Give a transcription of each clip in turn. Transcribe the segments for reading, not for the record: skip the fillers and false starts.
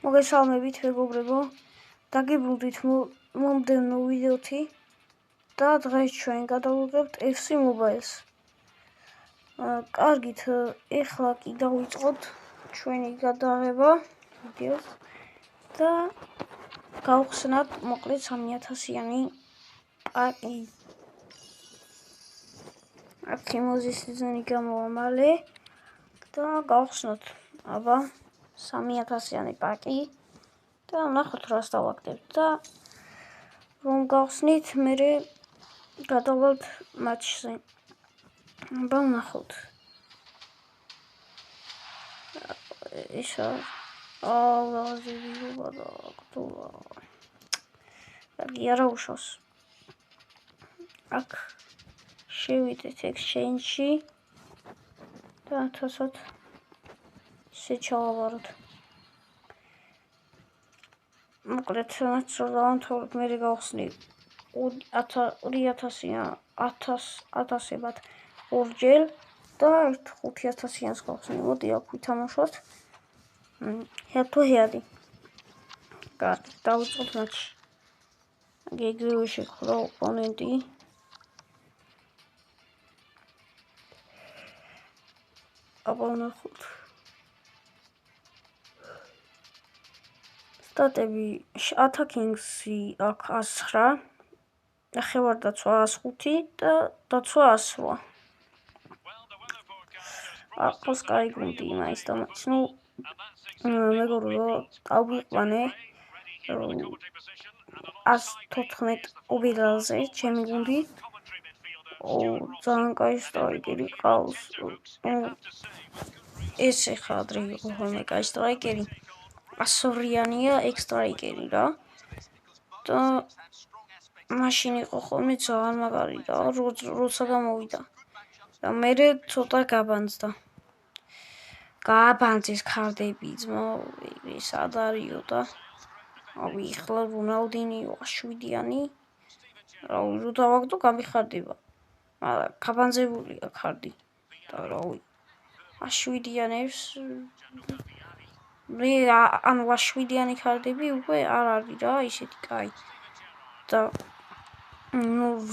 მოგესალმებით მეგობრებო, დაგიბრუნდით მომდევნო ვიდეოთი და დღეს ჩვენ გადავიღებთ FC Mobile-ს. კარგით, ეხლა კი დავიწყოთ ჩვენი გადაღება ვიდეოს და გავხსნათ მოკლედ 3000-იანი პაკი. აქიმოზის სეზონი გამოვა მალე და გავხსნათ აბა 3000-იანი პაკი და ნახოთ რას დავაკეთებთ და რომ გავხსნით, მერე გადავალთ მატჩზე. აბა ნახოთ. ისა ალაზიობა და კტულა. რა უშავს. აქ შევიდეთ exchange-ში და 1000-ად შეჩავაროთ. მოკლედ რაც დავამთავრებ, მერე გავხსნი 2000-ად ორჯერ და 5000-იანს გავხსნი. მოდი აქ ვითამაშოთ. Head to head. კარგი, დავიწყოთ მატჩი. გეგრევე შეგხვდა ოპონენტი. აბა ნახოთ. სტატები attacking-ში აქ 109, ნახევარდაცვა 105 და დაცვა 108. ახლოს კაი გუნდი იმაის და მაინც. მეგობრებო, დავიყვანე 114 უბილალზე ჩემი გუნდი. ძალიან კაი სტრაიკერი ყავს. ეს ეხლა ადრე იყო ხოლმე კაი სტრაიკერი. 100-რიანია ექსტრაიკერი რა. და მაშინ იყო ხოლმე ძალიან მაგარი და როცა გამოვიდა. და მერე ცოტა გაბანძდა. გააბანძეს ქარდები ძმო, ეს ადარიო და ეხლა რონალდინიო 7-იანი. რო დავაგდო გამიხარდება. მაგრამ გაბანძებულია ქარდი. და 7-იანებს ანუ 7-იანი ქარდები უკვე არ არის რა, ისეთი კაი. და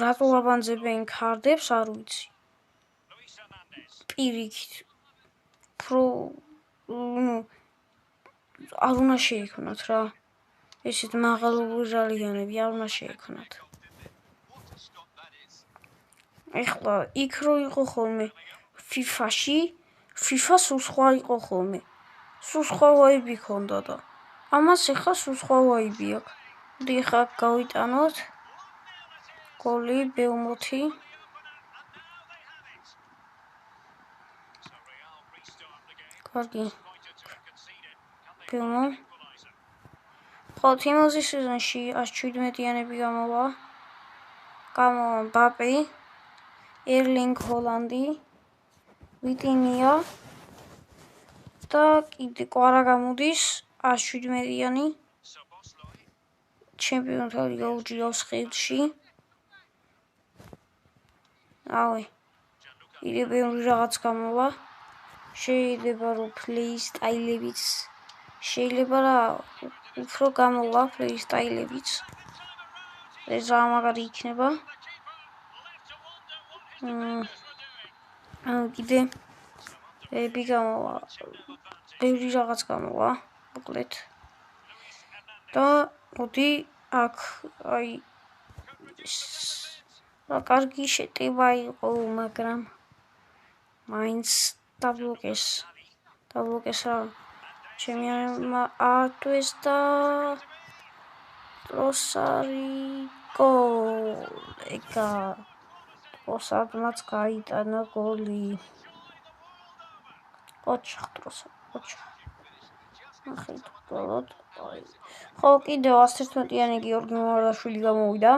რატო აბანძებენ ქარდებს, არ ვიცი. პირიქით არ უნდა შეექმნათ რა. ესეთ მაღალუბრალიანები არ უნდა შეექმნათ. ეხლა იქ რო იყო ხოლმე FIFA-ში, FIFA სულ სხვა იყო ხოლმე. სულ სხვა ვაიბი ქონდა და ამას ეხლა სულ სხვა ვაიბი აქვს. მოდი ეხლა გავიტანოთ. გოლი ბელმოთი. კარგი. ბელმო. ხო, თიმოზის სეზონში 117-იანები გამოვა. გამოვა მბაპე, ერლინგ ჰოლანდი, ვიტინია და კიდე კვარა გამოდის 117-იანი ჩემპიონთა ლიგა უჯრედს ხელში. ავე. იდე ბევრი რაღაც გამოვა. შეიძლება რომ პლეისტაილებიც შეიძლება რა უფრო გამოვა პლეისტაილებიც. ეს ძალიან მაგარი იქნება. კიდე ბევრი რაღაც გამოვა, მოკლედ. და მოდი აქ აი კარგი შეტევა იყო, მაგრამ მაინც დაბლოკეს რა. ჩემი ატვეს და ტროსარი გოლ. ტროსადმაც გაიტანა გოლი. ოჩხ ტროსა. ნახეთ გოლოდ. ხო, კიდევ 111-იანი გიორგი მომარაშვილი გამოვიდა.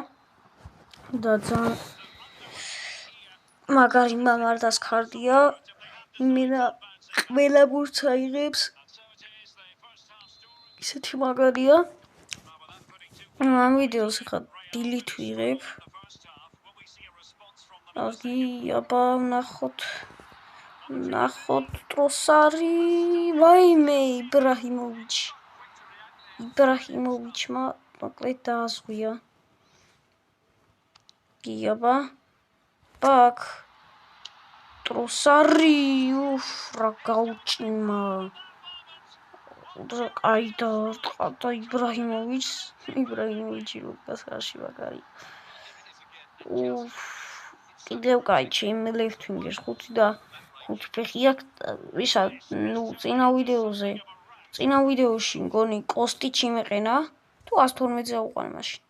და ძალიან მაგარი მამარდას ქარდია. იმენა ყველა ბურთს აიღებს. ისეთი მაგარია. ამ ვიდეოს ახლა delete ვიღებ. კარგი, აბა ნახოთ ტროსარი, ვაიმე იბრაჰიმოვიჩი. იბრაჰიმოვიჩმა მოკლედ დააზღვია. გიაბა. ბაკ. ტროსარი, რა გაუჭიმა. აი და იბრაჰიმოვიჩი რუკას ხარში მაგარი. კიდევ კაი ჩემი left wing-ს 5 და 5 ფეხი აქვს. ვისა, წინა ვიდეოში მგონი კოსტიჩი მეყენა, თუ 112-ზე აუყარე მაშინ.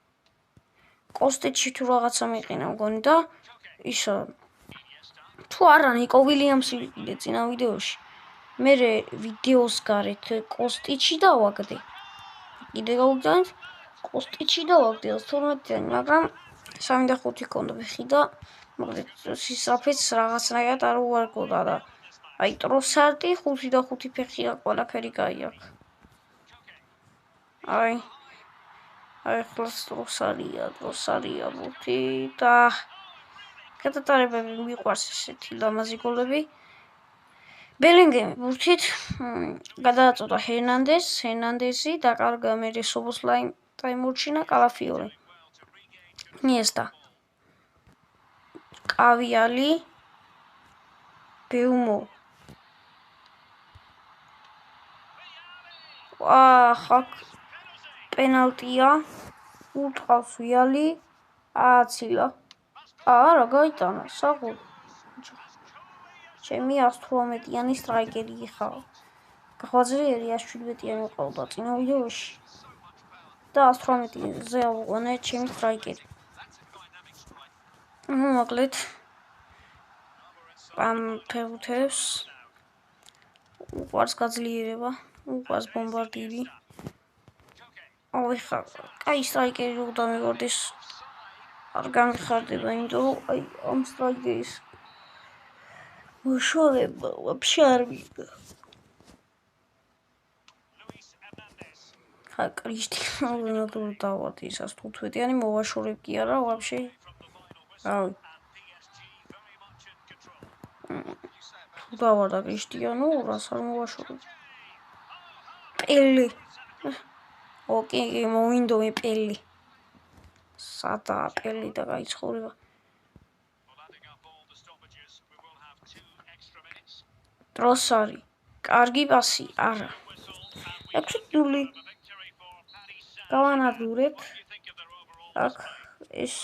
კოსტიჩი თუ რაღაცა მეყენა მგონი და ისა თუ არა ნიკო ვილიამსი ვიყიდე წინა ვიდეოში. მე ვიდეოს გარეთ კოსტიჩი დავაგდე. კიდე გავუგზავნით კოსტიჩი დავაგდე 12-დან, მაგრამ 3 და 5 ქონდა ფეხი და მოკლედ სისაფეც რაღაცნაირად არ უარგოდა და აი ტროსარდი 5 და 5 ფეხი აქვს, ყველაფერი კაი აქვს. აი ახლა ტროსარია ბუთი და გადატარებები მიყვარს ესეთი ლამაზი გოლები. ბელინგემი ბურთით გადააწოდა ჰერნანდესი დაკარგა მერე სობოსლაი დაიმორჩინა კალაფიორი. ნიესტა. კავიალი ბეუმო. ხაკ პენალტია უტყავს ვიალი აცილა. არა გაიტანა საღოლ. ჩემი 118-იანი სტრაიკერი იხავა. გახვაძლიერი 117-იანი ყავდა წინა ვიდეოში. და 118-ზე ავუყონე ჩემი სტრაიკერი. მოკლედ ამ ფეხბურთელებს უყვარს გაძლიერება, უყვარს ბომბარდირი. ხა, კაი სტრაიკერი რო დამევარდეს არ გამიხარდება, იმიტომ რომ აი ამ სტრაიკერის მოშორება ვაფშე არ მიგდა. ხა კრისტიანო რონალდო დავარდი ისას 15-იანი მოვაშორებ კი არა ვაფშე. აი თუ დავარდა კრისტიანო რას არ მოვაშორებ. პელი. ოკეი, მოვინდომე პელი. სადა პელი და გაიცხოვრება. ტროსარი. კარგი პასი, არა. 6-0. გავანადგურეთ. აქ ეს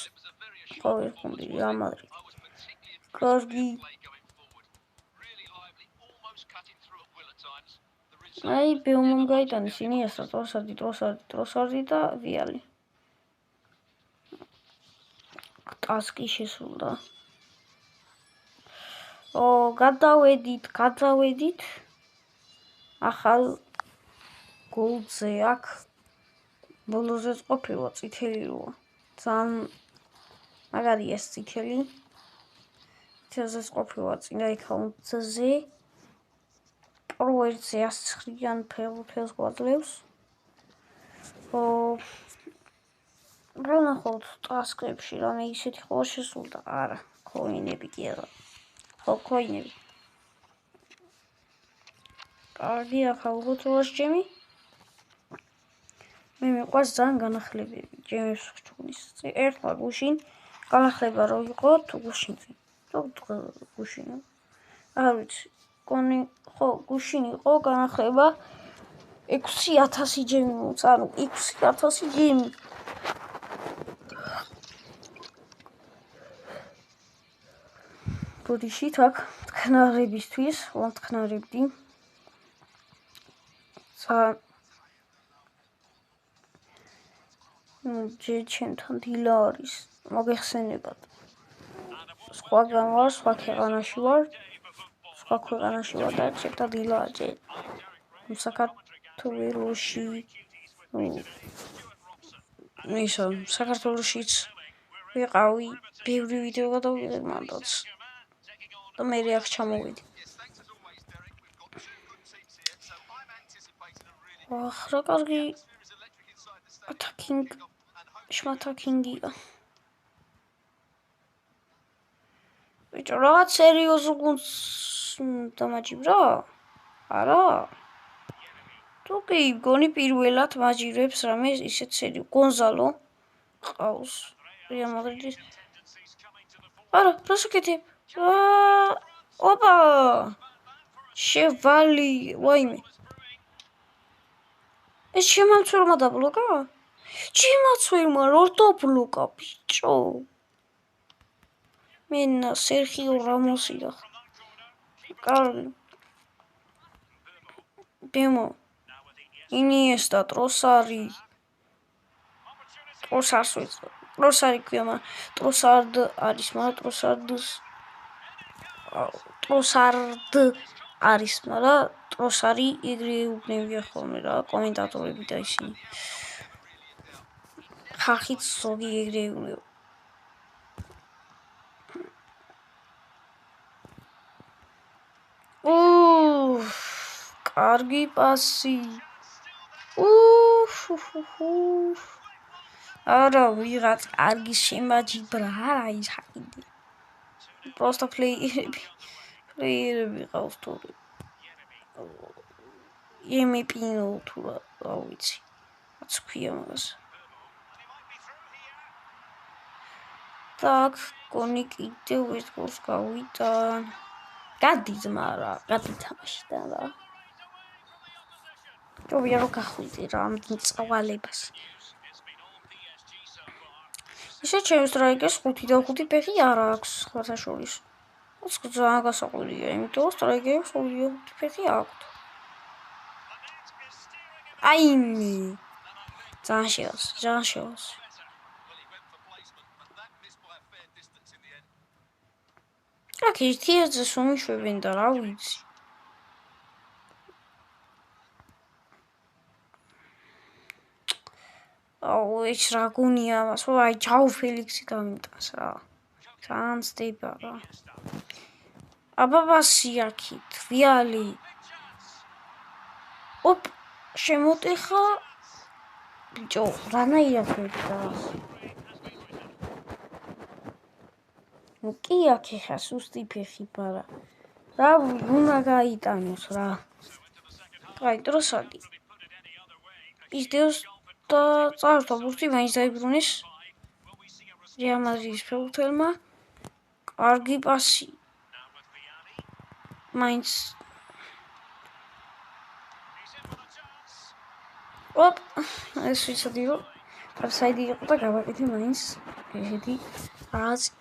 ყოველდღიური ამარი. კარგი. აი ბეუმომ გაიტანის ინიესტა ტროსარდი და ვიალი. ტასკი შესრულდა. გადავედით. ახალ გოლზე აქ ბოლოზე ყოფილა წითელი როა. ძალიან მაგარია ეს წითელი. წითელზე ყოფილა წინა აკაუნტზე. პროერტზე 109-იან ფეხბურთელს გვაძლევს. ვნახოთ ტასკებში რამე ისეთი ხო შესრულდა. არა, კოინები კი არა. ხო, კოინები. კარგი, ახლა უღუთროს ჩემი. მე მიყვარს ძალიან განახლებები. ჯემის ჩუნის. ერთხელ გუშინ განახლება რო იყო თუ გუშინზე. გუშინო. არ ვიცი. კონი ხო გუშინ იყო განახლება 6000 ჯემი მოწ, ანუ 6000 ჯემი. ბოდიშით აქ თქნარებისთვის, ვამთქნარებდი. ჩემთან დილა არის, მოგეხსენებათ. სხვაგან ვარ, სხვა ქვეყანაში ვარ და ჩემთან დილაა ჯერ. საქართველოშიც ვიყავი, ბევრი ვიდეო გადავიღე მანდაც. და მე აქ ჩამოვედი. რა კარგი შმათაკინგია. ბიჭო, რაღაც სერიოზულ გუნდს დამაჯიბრა? არა. თუ კი გონი პირველად მაჯირებს რამე ისეთ სერი გონზალო ყავს რეალ მადრიდის არა რასაკეთებ ოპა შევალი ვაიმე ეს შემაცურმა დაბლოკა შემაცურმა რო დაბლოკა ბიჭო მენა სერხიო რამოსი და კარგი დემო ინიესტა ტროსარი ტროსარი ქვია მაგრამ ტროსარდ არის მაგრამ ტროსარდ არის მაგრამ ტროსარი იგრეუბნებია ხოლმე რა კომენტატორები და ისინი ხალხიც ზოგი იგრეუბნება კარგი პასი არა ვიღაც კარგი შემაჯიბრა არა ის ჰაიდი просто პლეიერები ყავს თორე ემეპინო თუ რა ვიცი რაც ქვია მაგას так გონი კიდევ ეს გოლს გავიტან გადი ძმა რა გადი თამაშიდან რა ჯობია რომ გახვიდე რა ამ წვალებას ისე ჩემს სტრაიკერს 5 და 5 ფეხი არ აქვს სხვათა შორის ეს ძალიან გასაკვირია იმიტომ რომ სტრაიკერს 5 და 5 ფეხი აქვს აიმე ძალიან შეავს აქ ერთიაზე სუმიშვებენ და რა ვიცი აუ ეს რა გონია მას აი ჯაუ ფელიქსი გამიტანს რა ძალიან ცდება რა აბაბასი აქით ვიალი ოპ შემოტეხა ბიჭო რანაირად ხერდა კი აქ ხა სუსტი ფეხი პარა რა უნდა გაიტანოს რა აი დროსადი ისდევს და წარსო ბურთი მაინც დაიბრუნეს რეალ მადრიდის ფეხბურთელმა კარგი პასი მაინც ოპ ეს ვიცოდიო აფსაიდი იყო და გავაკეთე მაინც ესეთი რაღაც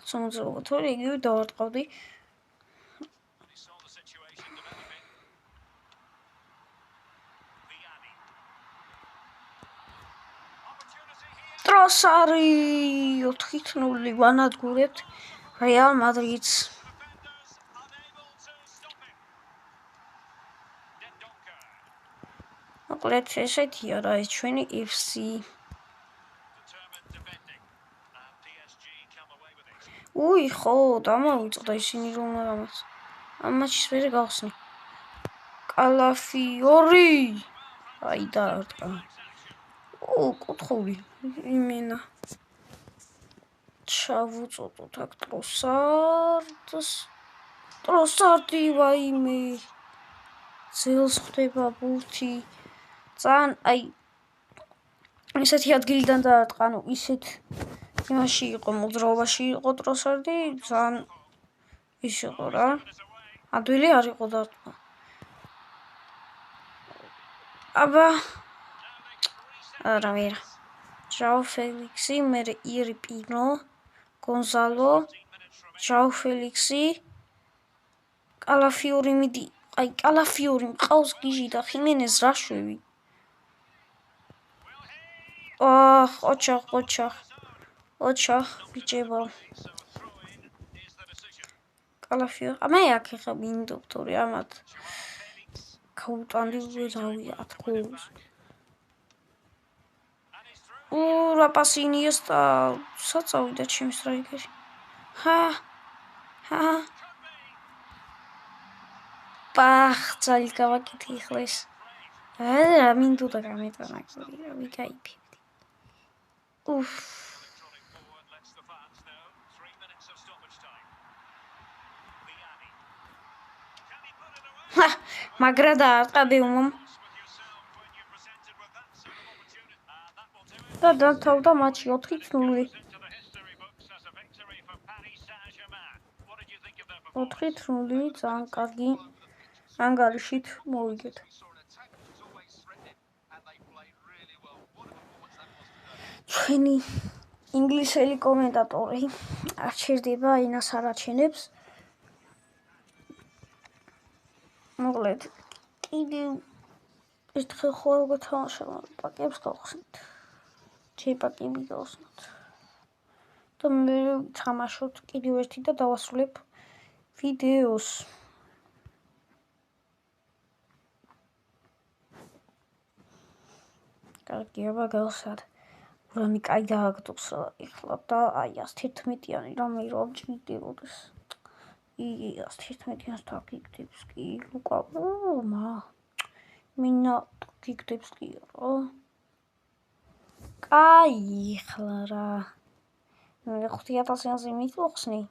სამოძრაობა თორე იგივე დავარტყავდი ტროსარი 4-0 ვანადგურებთ რეალ მადრიდს მოკლედ ესეთია რა ეს ჩვენი FC უი ხო დამავიწყდა ისინი რომ ამას ამ მატჩს ვერ გავხსნი კალაფიორი აი დაარტყა კუთხური იმენა ჩავუწოდოთ აქ ტროსარდი ვაიმე ძელს ხდება ბურთი ძალიან აი ესეთი ადგილიდან დაარტყა ანუ ისეთ იმაში იყო მოძრაობაში იყო ტროსარდი ძალიან ის იყო რა ადვილი არ იყო დარტყა აბა არა ვერა ჯაუ ფელიქსი მერე ირპინო გონზალო ჯაუ ფელიქსი კალაფიორი მიდი აი კალაფიორი მყავს გიჟი და ხიმენეს რა შვევი ოჩახ ბიჭებო კალაფიორი მე აქ ხა მინდოქტორი ამათ გაუტანდი ზავი ათქოს რა პასინიეს და საწავიდა ჩემს სტრაიკერი ძალი გავაკეთე ახლა ეს რა მინდოდა გამეტანა ვიკაიფებდი მაგრა დაარტყა ბეუმომ და დათავდა მატჩი 4-0. 4-0 ძალიან კარგი ანგარიშით მოვიგეთ. ჩვენი ინგლისელი კომენტატორი არჩერდება ენას არ აჩენებს. მოკლედ კიდევ ერთხელ ხოლმე გათამაშებ პაკებს გავხსნით. ჯეიპაკები გავხსნით. და მე თამაშობთ კიდევ ერთი და დავასრულებ ვიდეოს. კარგი, აბა გავხსნათ. რამე კაი დააგდოს ეხლა და აი 111-იანი რამე რო ამჭირდებოდეს. 111-იანს დაგიგდებს კი ლუკა. მინა გიგდებს კი რა. კაი ეხლა რა. მე 5000-ზე მივხსნი.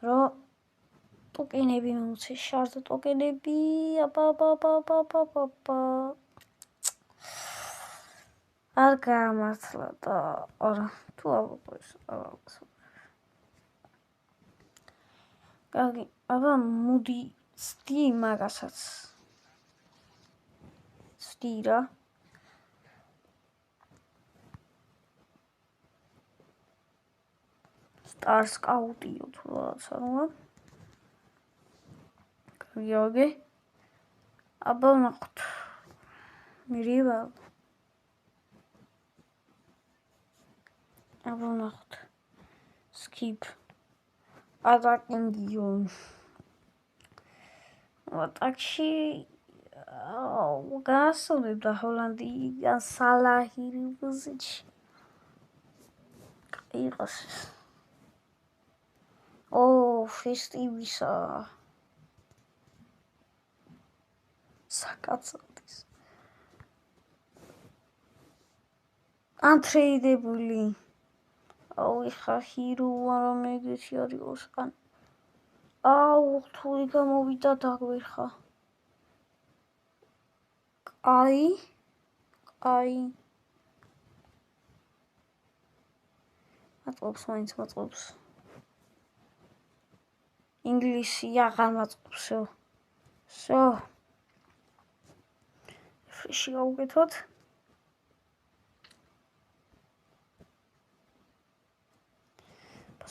რო ტოკენები მომცე შარდ ტოკენები. არ გამართლა და არა თუ აღყოს კარგი აბა მოდი სდი მაგასაც სდი რა სტარ სკაუტიო თუ რაღაცა რა კარგი აგე აბა ნახოთ მირივა აბა ნახოთ skip attacking атакში გასულებდა ჰოლანდიიდან სალაჰი რიბუზიჩი იყოს ფესტივისა საკაცოდის ანტრეიდებული იხა ჰიროა რომ ეგეთი არის ან თუ გამოვიდა დაგვერხა აი მატყობს მაინც მატყობს ინგლისი აღარ მატყობსო სო ფიში გავუკეთოთ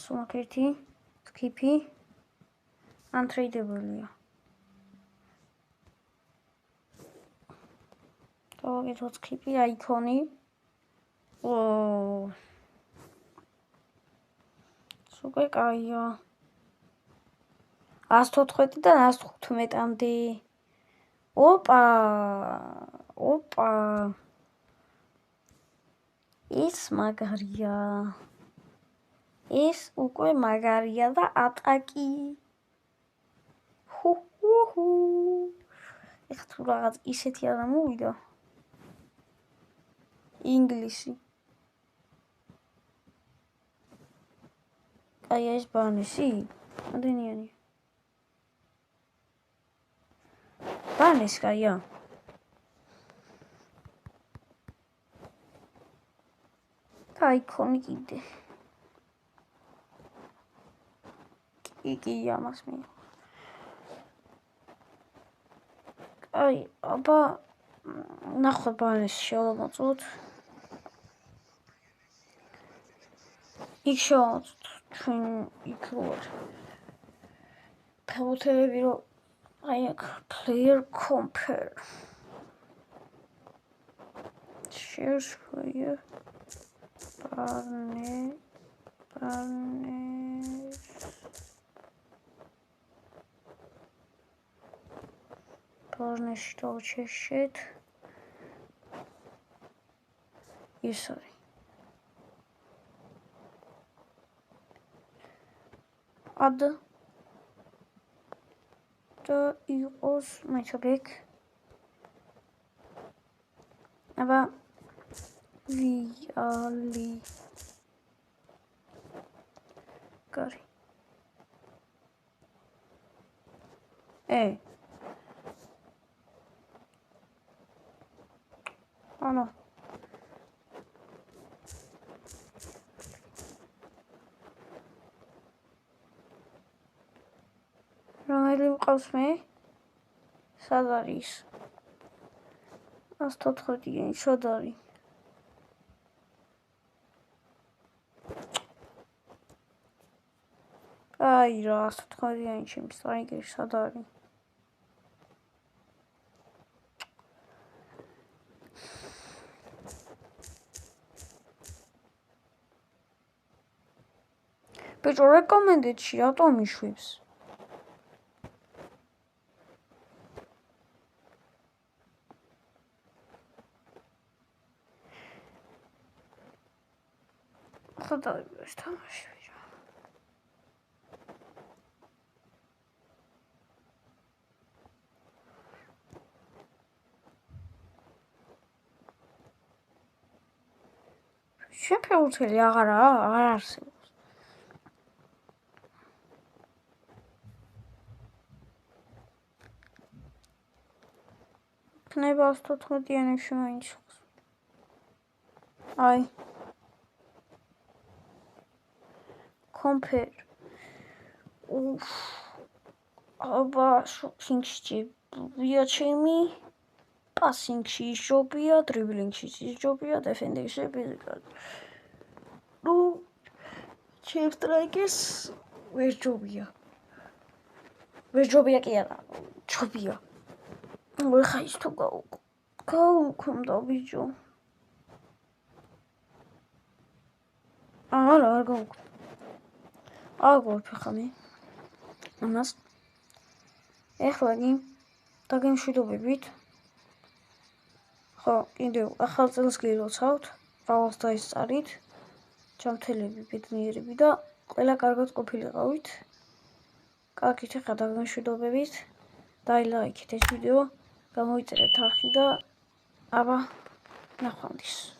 პასუხი skip-ი untradeable-ია გავაკეთოთ skip-ი აიქონი სუპერ კაია 114-დან 115-მდე ოპა ის მაგარია ეს უკვე მაგარია და ატაკი ეხლა თუ რაღაც ისეთი არა მოვიდა ინგლისი აი ეს ბანესი ადენიანი ბანეს კაია და აიქონი კიდე კი ამას მე აი აბა ნახო ბანეს შევამოწოთ იქ შევამოწოთ ჩვენ იქ ვარ თავთები რომ აი აქ player compare share screen Barneş çeşit ისარი ad და იყოს მეცაბეკ აბა ვიალი კარი ანუ ყავს მე? სად არის? 114-იანი, სად არის? აი რა, 114-იანი ჩემი სტრაიკერი სად არის? ბიჭო, რეკომენდებში რატომ იშვებს? ხოდა ეს თამაში ბიჭო. შეფეუთელი აღარ არსებობს. ქნება 114-იანებში მაინც ხოს. აი. Compare. აბა, შუტინგში ჩემი, პასინგში ის ჯობია, დრიბლინგში ის ჯობია, დეფენდინგში ფიზიკად. ჩემს სტრაიკერს ვერ ჯობია. ვერ ჯობია კი არა, ჯობია. ხა ის თუ გაუქმდა ბიჭო. არა, არ გაუქმდა. აგორფეხა მე. ამას ეხლა დაგემშვიდობებით. ხო, კიდევ ახალ წელს გილოცავთ, რავალს დაისწარით, ჯანმრთელები, ბედნიერები და ყველა კარგად ყოფილიყავით. კარგით, ახლა დაგემშვიდობებით. დაილაიქეთ ეს ვიდეო, გამოიწერეთ არხი და აბა ნახვამდის.